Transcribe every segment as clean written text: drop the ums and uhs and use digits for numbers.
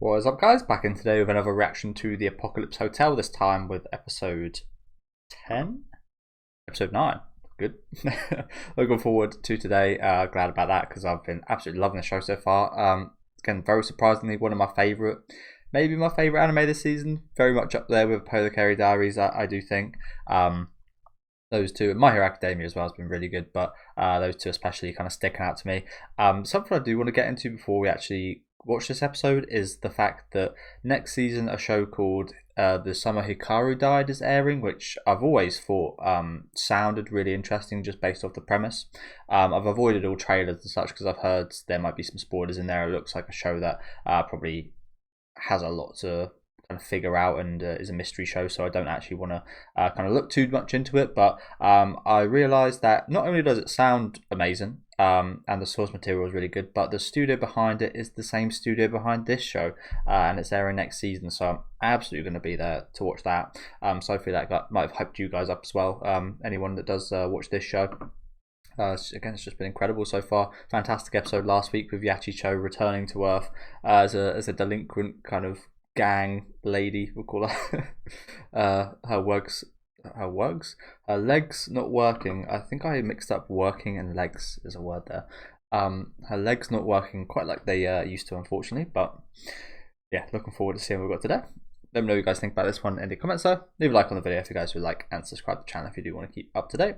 What is up, guys? Back in today with another reaction to the Apocalypse Hotel, this time with episode 10? Episode 9. Good. Looking forward to today. Glad about that because I've been absolutely loving the show so far. Again, very surprisingly, one of my favourite, maybe my favourite anime this season. Very much up there with Polar Carry Diaries, I do think. Those two, My Hero Academia as well has been really good, but those two especially kind of sticking out to me. Something I do want to get into before we actually watch this episode is the fact that next season a show called The Summer Hikaru Died is airing, which I've always thought sounded really interesting just based off the premise. I've avoided all trailers and such because I've heard there might be some spoilers in there. It looks like a show that probably has a lot to kind of figure out and is a mystery show, so I don't actually want to kind of look too much into it, but I realized that not only does it sound amazing and the source material is really good, but the studio behind it is the same studio behind this show, and it's airing next season, so I'm absolutely going to be there to watch that. So hopefully that might have hyped you guys up as well, anyone that does watch this show. Again, it's just been incredible so far. Fantastic episode last week with Yachicho returning to Earth as a delinquent kind of gang lady, we'll call her. Her legs not working. I think I mixed up working and legs is a word there. Her legs not working quite like they used to, unfortunately. But yeah, looking forward to seeing what we've got today. Let me know what you guys think about this one in the comments though. Leave a like on the video if you guys would like, and subscribe to the channel if you do want to keep up to date.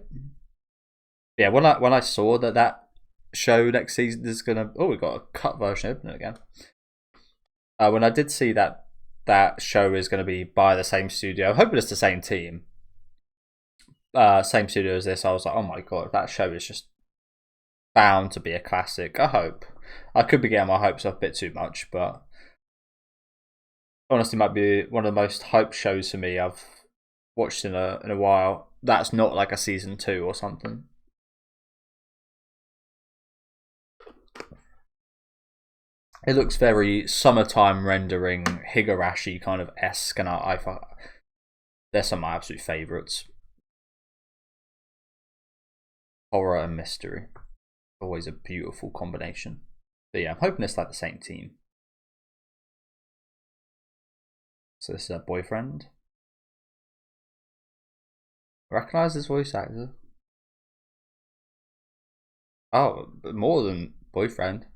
Yeah, when I saw that show next season is gonna, we got a cut version opening again. When I did see that show is going to be by the same studio, I'm hoping it's the same team, same studio as this, I was like, oh my god, that show is just bound to be a classic. I hope. I could be getting my hopes up a bit too much, but honestly, might be one of the most hyped shows for me I've watched in a while. That's not like a season 2 or something. It looks very summertime rendering, Higurashi kind of esque, and they're some of my absolute favourites. Horror and mystery, always a beautiful combination. But yeah, I'm hoping it's like the same team. So this is her boyfriend. Recognize this voice actor? Oh, more than boyfriend.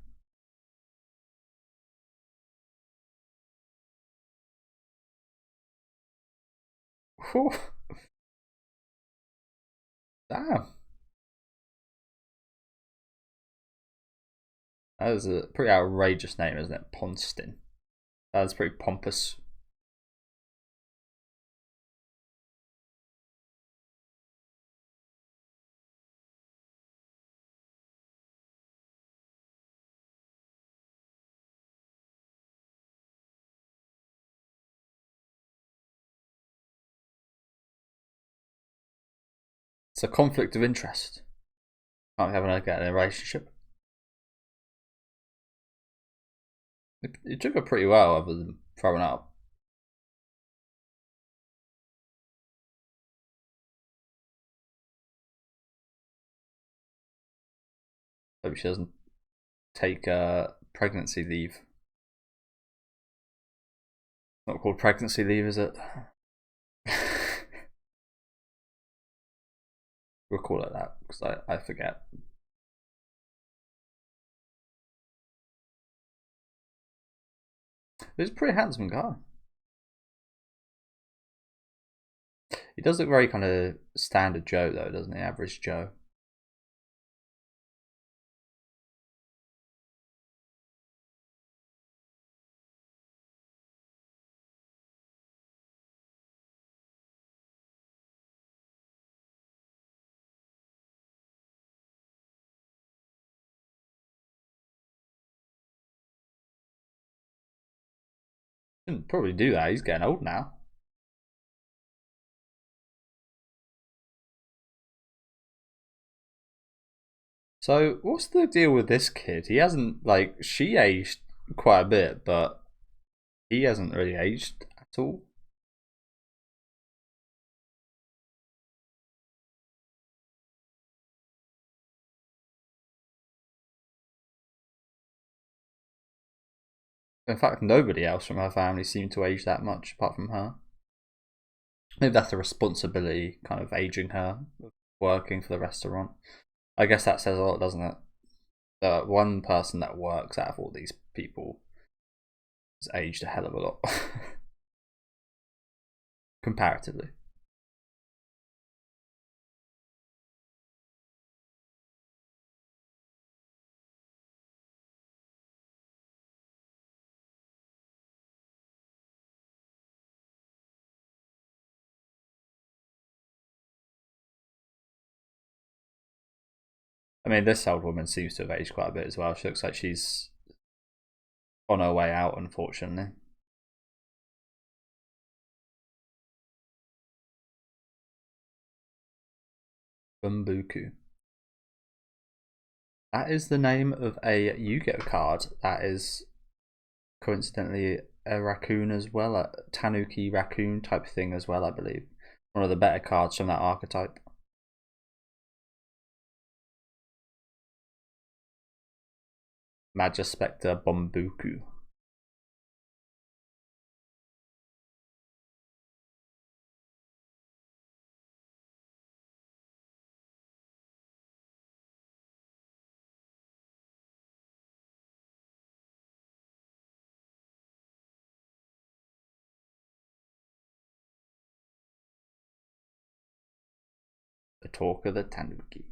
Whew. Damn. That is a pretty outrageous name, isn't it? Ponstin. That's pretty pompous. It's a conflict of interest. Can't have a relationship. It took her pretty well, other than throwing up. Hope she doesn't take pregnancy leave. Not called pregnancy leave, is it? We'll call it that because I forget. He's a pretty handsome guy. He does look very kind of standard Joe though, doesn't he? Average Joe. Shouldn't probably do that. He's getting old now. So what's the deal with this kid? He hasn't, like, she aged quite a bit, but he hasn't really aged at all. In fact, nobody else from her family seemed to age that much apart from her. Maybe that's a responsibility, kind of aging her, working for the restaurant. I guess that says a lot, doesn't it? The one person that works out of all these people has aged a hell of a lot. Comparatively. I mean, this old woman seems to have aged quite a bit as well. She looks like she's on her way out, unfortunately. Bumbuku. That is the name of a Yu-Gi-Oh card. That is coincidentally a raccoon as well, a Tanuki raccoon type thing as well, I believe. One of the better cards from that archetype. Magispector Bombuku. The talk of the Tanuki.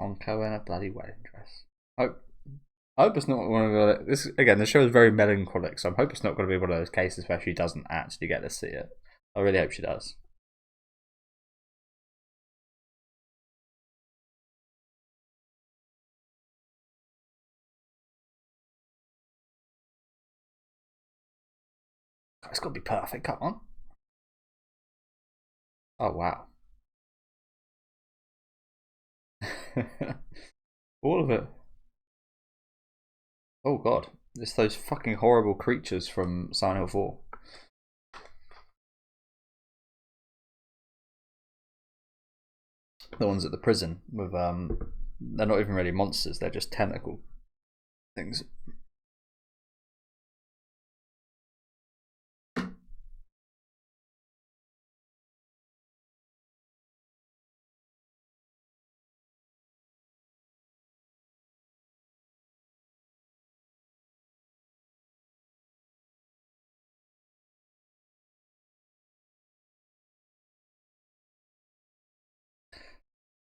Onko in a bloody wedding dress. I hope it's not one of the. This again, the show is very melancholic, so I hope it's not going to be one of those cases where she doesn't actually get to see it. I really hope she does. It's got to be perfect. Come on. Oh wow. All of it. Oh god. It's those fucking horrible creatures from Silent Hill 4. The ones at the prison with they're not even really monsters, they're just tentacle things.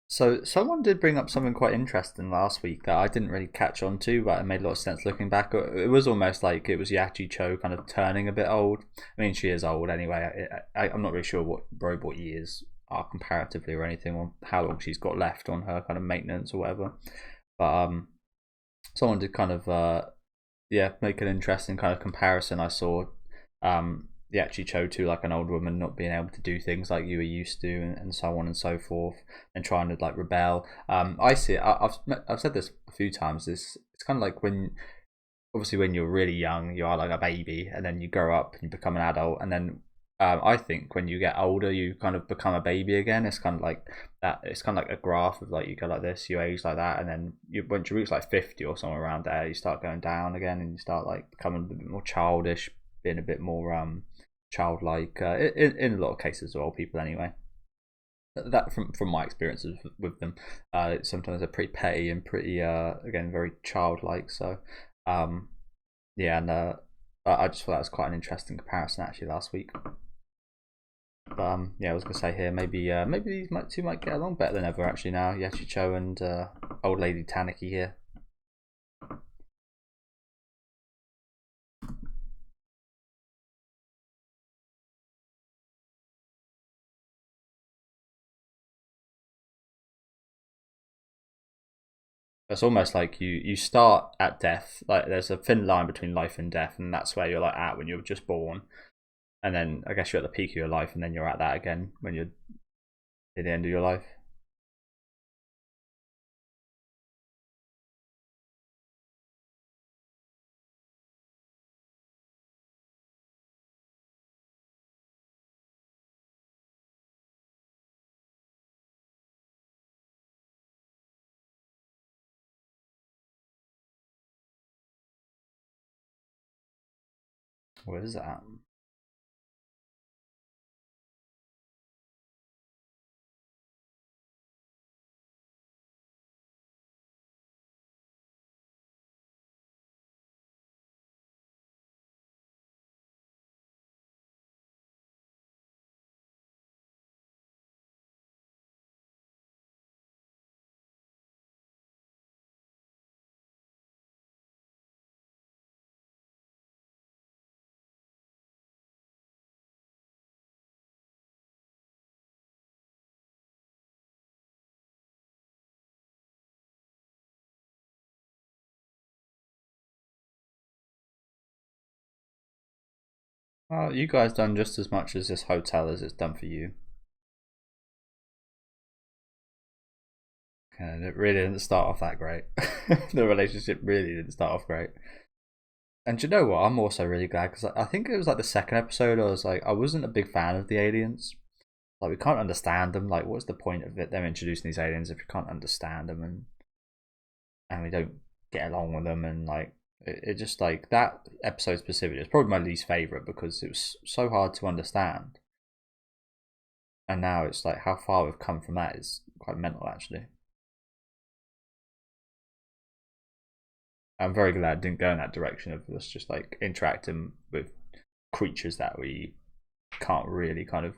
So someone did bring up something quite interesting last week that I didn't really catch on to, but it made a lot of sense looking back. It was almost like it was Yachi Cho kind of turning a bit old. I mean, she is old anyway. I'm not really sure what robot years are comparatively or anything, or how long she's got left on her kind of maintenance or whatever. But someone did kind of yeah, make an interesting kind of comparison. I saw they actually chose to like an old woman not being able to do things like you were used to, and so on and so forth, and trying to like rebel. I see it. I've said this a few times. It's kind of like when obviously when you're really young, you are like a baby, and then you grow up and you become an adult, and then I think when you get older, you kind of become a baby again. It's kind of like that. It's kind of like a graph of like you go like this, you age like that, and then once you reach like 50 or somewhere around there, you start going down again, and you start like becoming a bit more childish, being a bit more childlike. In a lot of cases, of old people anyway. That from my experiences with them, sometimes they're pretty petty and pretty again very childlike. So yeah, and I just thought that was quite an interesting comparison actually last week. But yeah, I was gonna say here maybe these two might get along better than ever actually now. Yachicho and old lady Taniki here. It's almost like you start at death. Like there's a thin line between life and death, and that's where you're like at when you're just born. And then I guess you're at the peak of your life, and then you're at that again when you're at the end of your life. Where is that? Well, you guys done just as much as this hotel as it's done for you. And it really didn't start off that great. The relationship really didn't start off great. And you know what? I'm also really glad because I think it was like the second episode. I was like, I wasn't a big fan of the aliens. Like, we can't understand them. Like, what's the point of it? Them introducing these aliens if you can't understand them and we don't get along with them and like it just like that episode specifically is probably my least favorite because it was so hard to understand. And now it's like how far we've come from that is quite mental actually. I'm very glad it didn't go in that direction of us just like interacting with creatures that we can't really kind of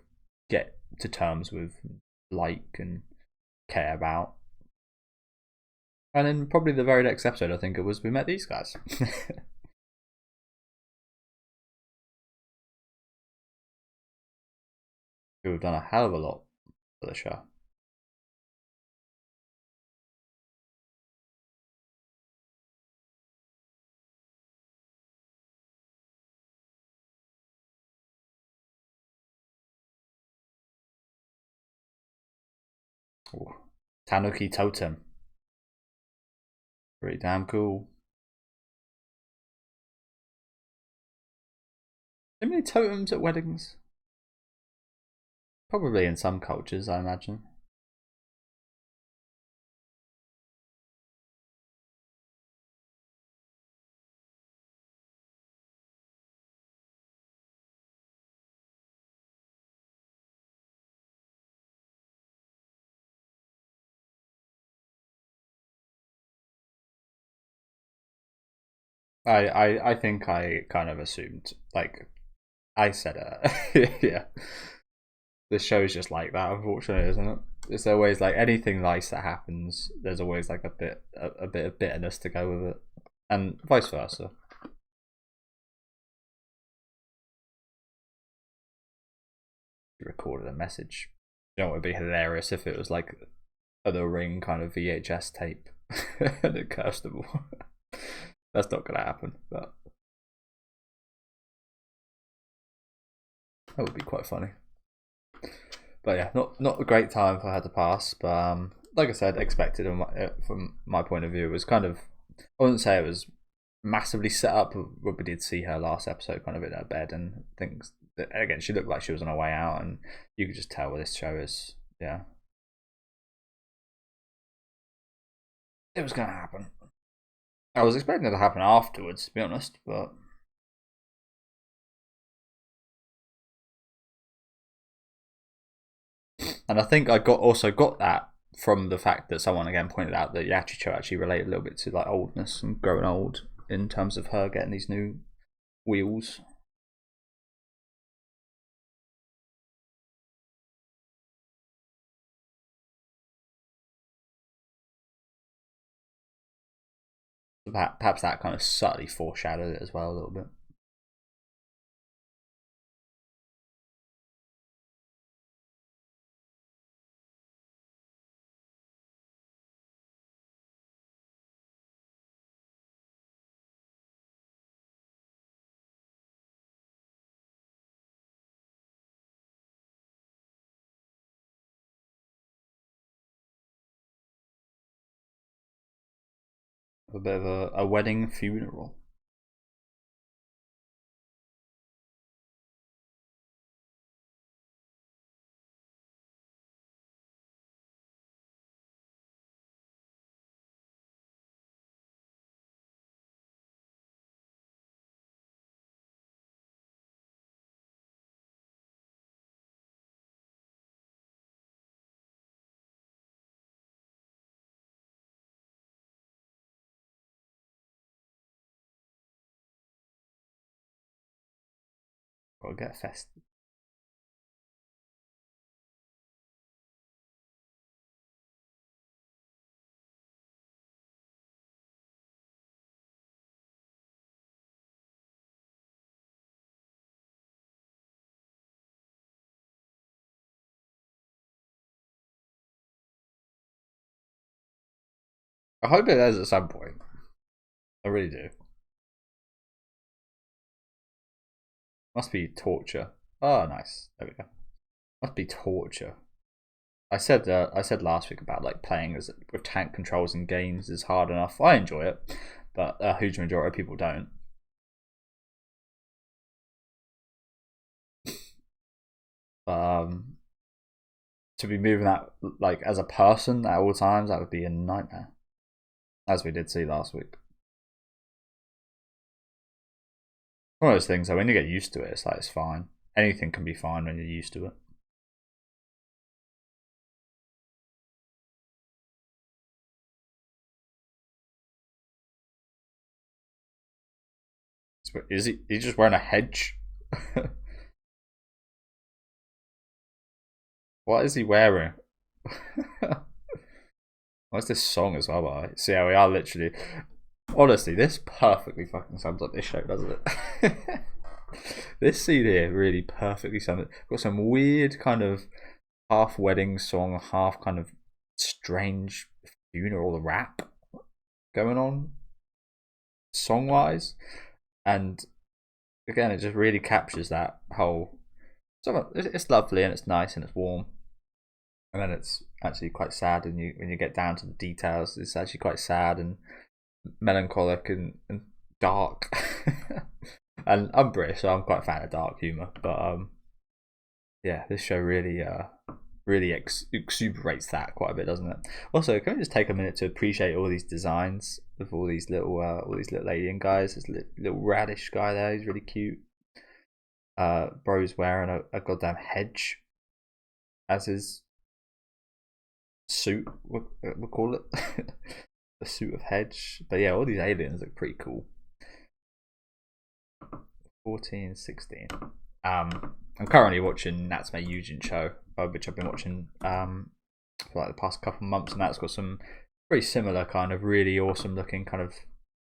get to terms with, like, and care about. And then probably the very next episode, I think it was, we met these guys. Who have done a hell of a lot for the show. Ooh. Tanuki Totem. Pretty damn cool. How many totems at weddings? Probably in some cultures, I imagine. I think I kind of assumed, like, I said it. Yeah. This show's just like that, unfortunately, isn't it? It's always like anything nice that happens, there's always like a bit of bitterness to go with it. And vice versa. Recorded a message. You know, it would be hilarious if it was like the Ring kind of VHS tape and it cursed them all. That's not gonna happen, but that would be quite funny. But yeah, not a great time for her to pass, but like I said, expected from my point of view. It was kind of, I wouldn't say it was massively set up, but we did see her last episode kind of in her bed and things. Again, she looked like she was on her way out, and you could just tell what this show is. Yeah, it was going to happen. I was expecting it to happen afterwards, to be honest, but and I think I also got that from the fact that someone again pointed out that Yachicho actually related a little bit to like oldness and growing old in terms of her getting these new wheels. Perhaps that kind of subtly foreshadowed it as well a little bit. A bit of a wedding funeral. Gotta get festive. I hope it does at some point. I really do. Must be torture. Oh, nice. There we go. Must be torture. I said last week about like playing as with tank controls in games is hard enough. I enjoy it, but a huge majority of people don't. To be moving that like as a person at all times, that would be a nightmare, as we did see last week. One of those things that when you get used to it, it's like it's fine. Anything can be fine when you're used to it. Is he? He's just wearing a hedge. What is he wearing? What's this song as well? By? See how we are literally. Honestly, this perfectly fucking sums up this show, doesn't it? This scene here really perfectly sums it. Got some weird kind of half wedding song, half kind of strange funeral rap going on, song wise, and again, it just really captures that whole. It's lovely and it's nice and it's warm, and then it's actually quite sad. And when you get down to the details, it's actually quite sad and melancholic and dark. And I'm British, so I'm quite a fan of dark humor. But yeah, this show really exuberates that quite a bit, doesn't it? Also, can we just take a minute to appreciate all these designs of all these little alien guys? This little radish guy there, he's really cute. Bro's wearing a goddamn hedge as his suit. We'll call it a suit of hedge. But yeah, all these aliens look pretty cool. 14, 16. I'm currently watching Natsume Yujin show, which I've been watching for like the past couple of months, and that's got some very similar kind of really awesome looking kind of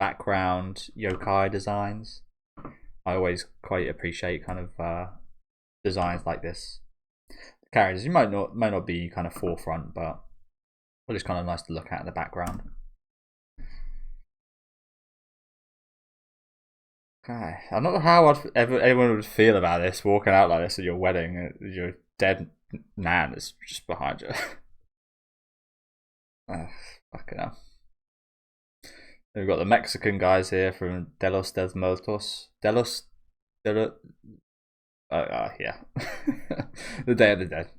background yokai designs. I always quite appreciate kind of designs like this. The characters you might not be kind of forefront, but it's kind of nice to look at in the background. Okay, I don't know how anyone would feel about this walking out like this at your wedding. Your dead nan is just behind you. Fucking hell. We've got the Mexican guys here from De los Muertos. Yeah. The Day of the Dead.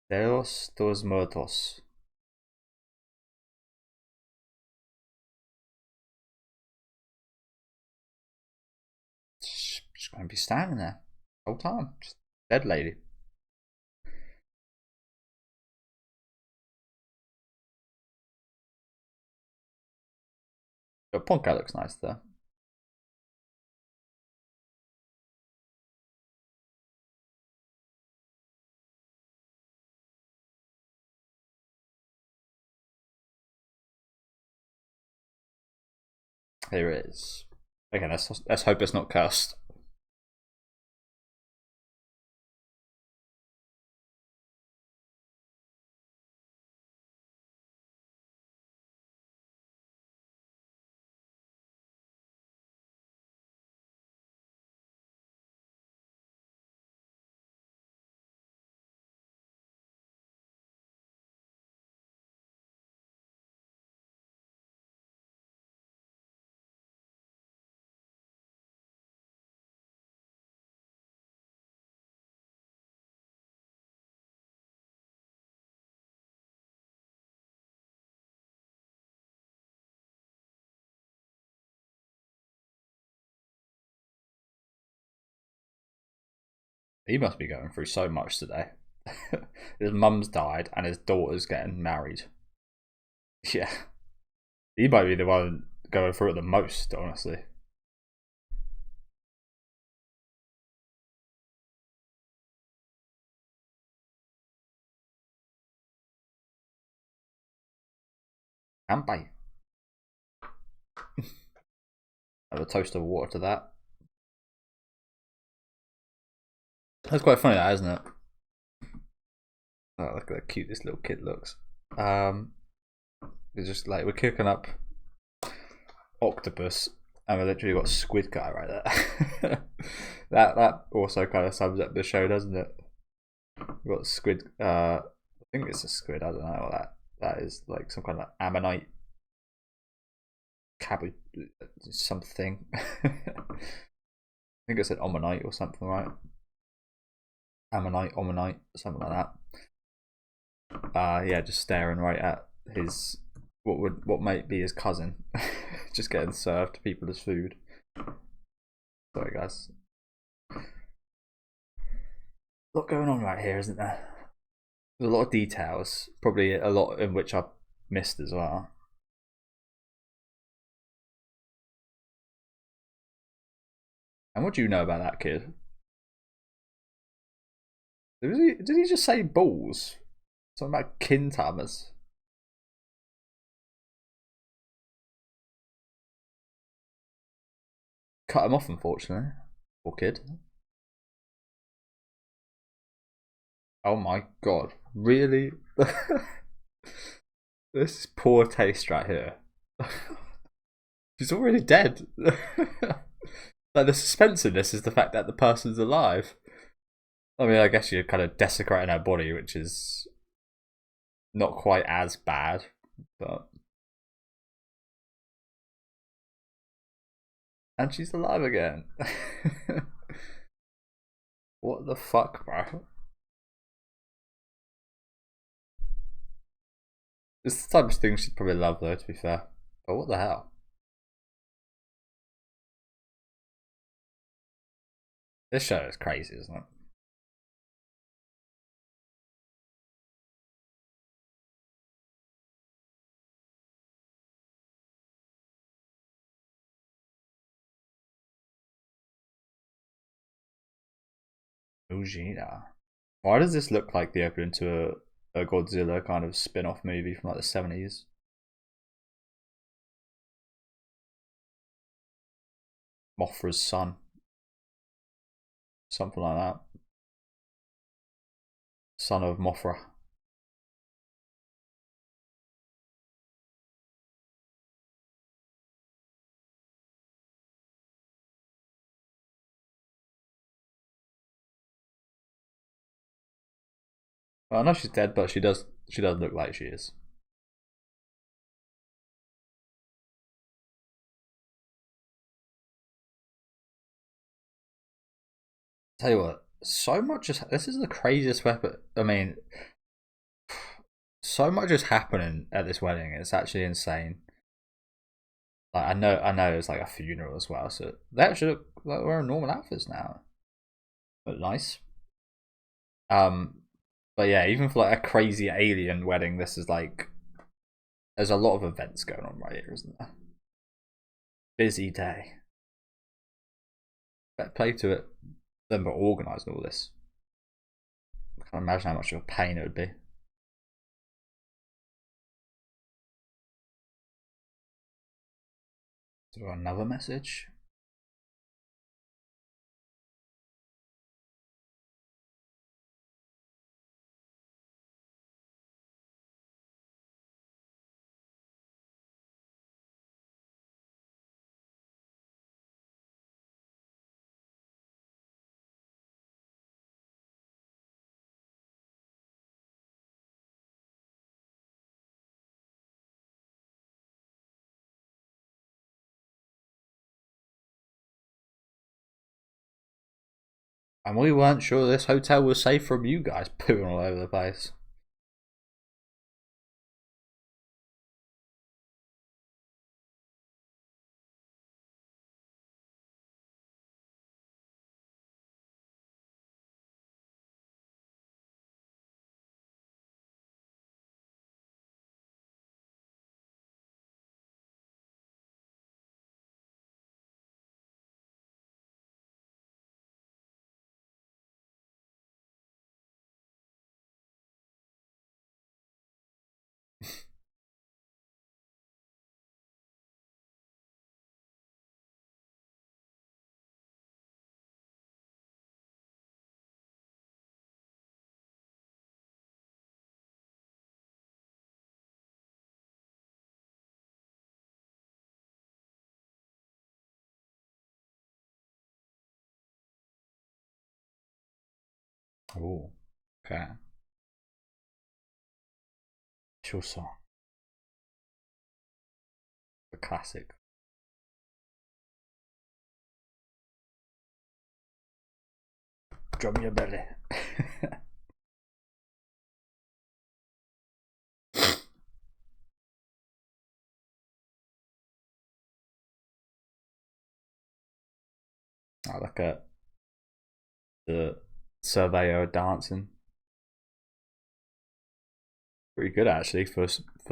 De los dos Muertos. Just going to be standing there the whole time. Just dead lady. But Ponka looks nice though. Here it is. Okay, let's hope it's not cursed. He must be going through so much today. His mum's died and his daughter's getting married. Yeah. He might be the one going through it the most, honestly. Campy. Have a toast of water to that. That's quite funny, that, isn't it? Oh, look how cute this little kid looks. It's just like we're cooking up octopus, and we literally got squid guy right there. that also kind of sums up the show, doesn't it? We've got squid. I think it's a squid. I don't know what that is. Like some kind of ammonite cabbage something. I think it's an ammonite or something, right? Ammonite, something like that. Yeah, just staring right at his what might be his cousin, just getting served to people as food. Sorry, guys. A lot going on right here, isn't there? There's a lot of details, probably a lot in which I've missed as well. And what do you know about that kid? Did he just say balls? Something about kintamas. Cut him off, unfortunately. Poor kid. Oh my god. Really? This is poor taste right here. She's already dead. Like, the suspense in this is the fact that the person's alive. I mean, I guess you're kind of desecrating her body, which is not quite as bad, but. And she's alive again. What the fuck, bro? It's the type of thing she'd probably love, though, to be fair. But what the hell? This show is crazy, isn't it? Ujina. Why does this look like the opening to a Godzilla kind of spin-off movie from like the 70s? Mothra's son. Something like that. Son of Mothra. Well, I know she's dead, but she does look like she is. Tell you what, so much is this is the craziest weapon. I mean, so much is happening at this wedding. It's actually insane. Like I know it's like a funeral as well, so they actually look like we're in normal outfits now. Look nice. But yeah, even for like a crazy alien wedding, this is like there's a lot of events going on right here, isn't there? Busy day. Better play to it. Them but organising all this. I can't imagine how much of a pain it would be. Is there another message? And we weren't sure this hotel was safe from you guys pooing all over the place. Oh, okay. Sure song. A classic. Drum your belly. I like the surveyor dancing. Pretty good actually for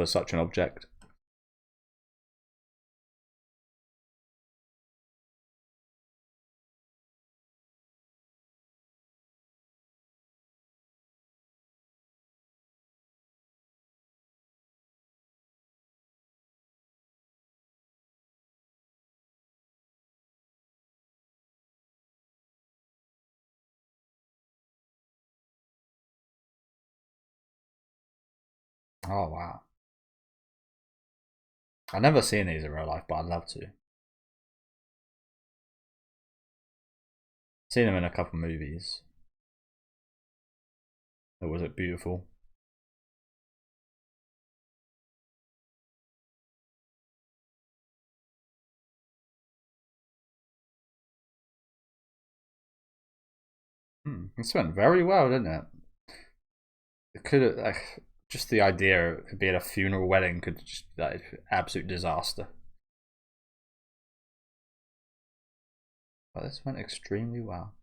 such an object. Oh wow. I've never seen these in real life, but I'd love to. Seen them in a couple movies. Or was it beautiful? This went very well, didn't it? It could have, like, just the idea of it being a funeral wedding could just be like absolute disaster. But this went extremely well.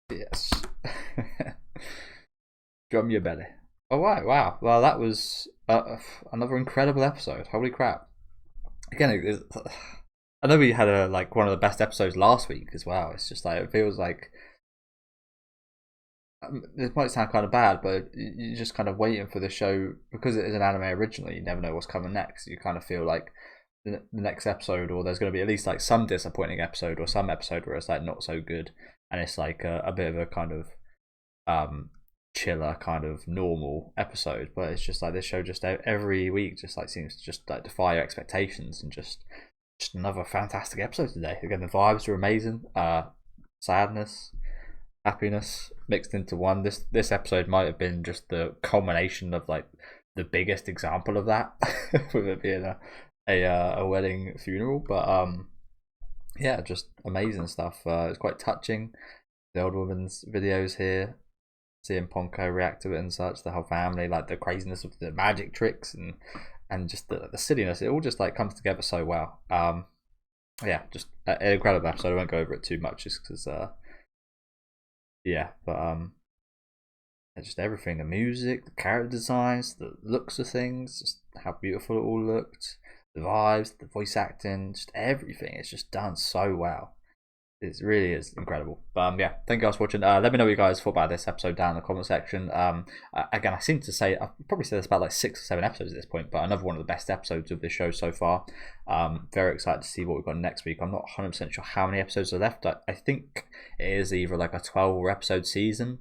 Yes. Drum your belly. Oh wow. Well, that was another incredible episode. Holy crap! Again, I know we had one of the best episodes last week as well. It's just like it feels like this might sound kind of bad, but you're just kind of waiting for the show because it is an anime originally. You never know what's coming next. You kind of feel like the next episode, or there's going to be at least like some disappointing episode, or some episode where it's like not so good, and it's like a bit of a kind of chiller, kind of normal episode. But it's just like this show just every week just like seems to just like defy your expectations, and just another fantastic episode today. Again, the vibes are amazing. Sadness, happiness mixed into one. This episode might have been just the culmination of like the biggest example of that, with it being a wedding funeral. But yeah, just amazing stuff. It's quite touching. The old woman's videos here, seeing Ponko react to it and such, the whole family, like the craziness of the magic tricks and just the silliness. It all just like comes together so well. Yeah, just an incredible episode. I won't go over it too much just because yeah, but just everything, the music, the character designs, the looks of things, just how beautiful it all looked, the vibes, the voice acting, just everything. It's just done so well. It really is incredible. But yeah, thank you guys for watching. Let me know what you guys thought about this episode down in the comment section. Again, I seem to say I've probably said this about like 6 or 7 episodes at this point, but another one of the best episodes of this show so far. Very excited to see what we've got next week. I'm not 100% sure how many episodes are left. I think it is either like a 12 episode season,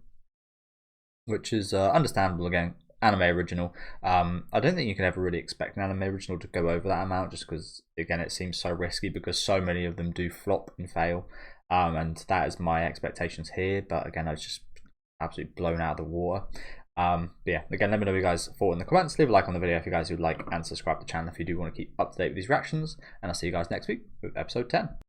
which is understandable. Again, anime original. I don't think you can ever really expect an anime original to go over that amount, just because again it seems so risky because so many of them do flop and fail. And that is my expectations here, but again I was just absolutely blown out of the water. But yeah, again, let me know what you guys thought in the comments. Leave a like on the video if you guys would like, and subscribe to the channel if you do want to keep up to date with these reactions, and I'll see you guys next week with episode 10.